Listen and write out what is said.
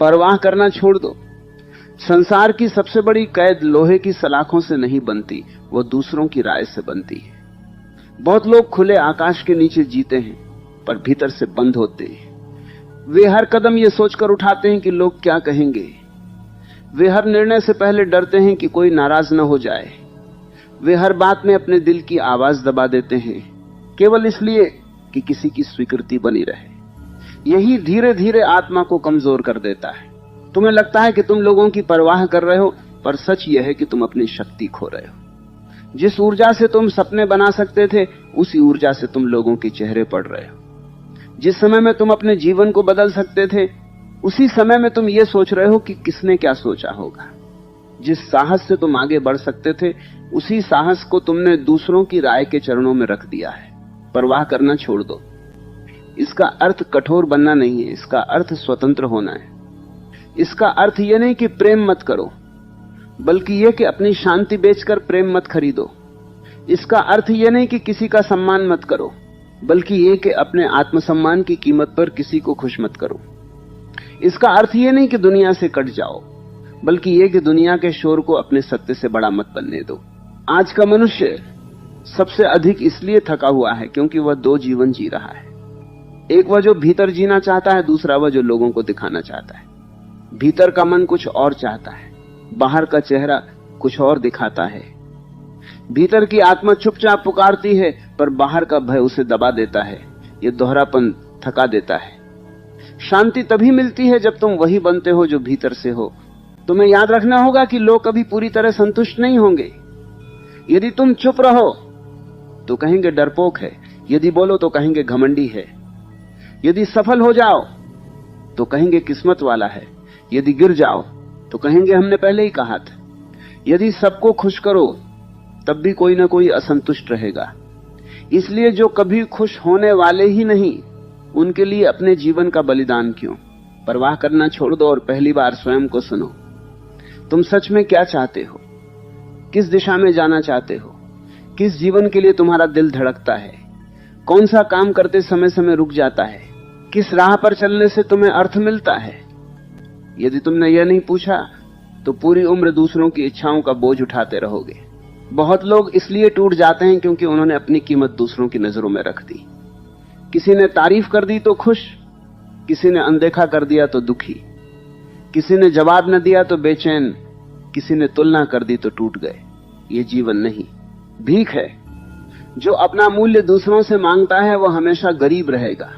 परवाह करना छोड़ दो। संसार की सबसे बड़ी कैद लोहे की सलाखों से नहीं बनती, वो दूसरों की राय से बनती है। बहुत लोग खुले आकाश के नीचे जीते हैं, पर भीतर से बंद होते हैं। वे हर कदम ये सोचकर उठाते हैं कि लोग क्या कहेंगे। वे हर निर्णय से पहले डरते हैं कि कोई नाराज न हो जाए। वे हर बात में अपने दिल की आवाज दबा देते हैं, केवल इसलिए कि किसी की स्वीकृति बनी रहे। यही धीरे धीरे आत्मा को कमजोर कर देता है। तुम्हें लगता है कि तुम लोगों की परवाह कर रहे हो, पर सच यह है कि तुम अपनी शक्ति खो रहे हो। जिस ऊर्जा से तुम सपने बना सकते थे, उसी ऊर्जा से तुम लोगों के चेहरे पड़ रहे हो। जिस समय में तुम अपने जीवन को बदल सकते थे, उसी समय में तुम ये सोच रहे हो कि किसने क्या सोचा होगा। जिस साहस से तुम आगे बढ़ सकते थे, उसी साहस को तुमने दूसरों की राय के चरणों में रख दिया है। परवाह करना छोड़ दो। इसका अर्थ कठोर बनना नहीं है, इसका अर्थ स्वतंत्र होना है। इसका अर्थ यह नहीं कि प्रेम मत करो, बल्कि यह कि अपनी शांति बेचकर प्रेम मत खरीदो। इसका अर्थ यह नहीं कि किसी का सम्मान मत करो, बल्कि यह कि अपने आत्मसम्मान की कीमत पर किसी को खुश मत करो। इसका अर्थ यह नहीं कि दुनिया से कट जाओ, बल्कि यह कि दुनिया के शोर को अपने सत्य से बड़ा मत बनने दो। आज का मनुष्य सबसे अधिक इसलिए थका हुआ है क्योंकि वह दो जीवन जी रहा है। एक वह जो भीतर जीना चाहता है, दूसरा वह जो लोगों को दिखाना चाहता है। भीतर का मन कुछ और चाहता है, बाहर का चेहरा कुछ और दिखाता है। भीतर की आत्मा चुपचाप पुकारती है, पर बाहर का भय उसे दबा देता है। यह दोहरापन थका देता है। शांति तभी मिलती है जब तुम वही बनते हो जो भीतर से हो। तुम्हें याद रखना होगा कि लोग कभी पूरी तरह संतुष्ट नहीं होंगे। यदि तुम चुप रहो तो कहेंगे डरपोक है, यदि बोलो तो कहेंगे घमंडी है। यदि सफल हो जाओ तो कहेंगे किस्मत वाला है, यदि गिर जाओ तो कहेंगे हमने पहले ही कहा था। यदि सबको खुश करो तब भी कोई ना कोई असंतुष्ट रहेगा। इसलिए जो कभी खुश होने वाले ही नहीं, उनके लिए अपने जीवन का बलिदान क्यों। परवाह करना छोड़ दो और पहली बार स्वयं को सुनो। तुम सच में क्या चाहते हो? किस दिशा में जाना चाहते हो? किस जीवन के लिए तुम्हारा दिल धड़कता है? कौन सा काम करते समय समय रुक जाता है? किस राह पर चलने से तुम्हें अर्थ मिलता है? यदि तुमने यह नहीं पूछा तो पूरी उम्र दूसरों की इच्छाओं का बोझ उठाते रहोगे। बहुत लोग इसलिए टूट जाते हैं क्योंकि उन्होंने अपनी कीमत दूसरों की नजरों में रख दी। किसी ने तारीफ कर दी तो खुश, किसी ने अनदेखा कर दिया तो दुखी, किसी ने जवाब न दिया तो बेचैन, किसी ने तुलना कर दी तो टूट गए। ये जीवन नहीं, भीख है। जो अपना मूल्य दूसरों से मांगता है वह हमेशा गरीब रहेगा।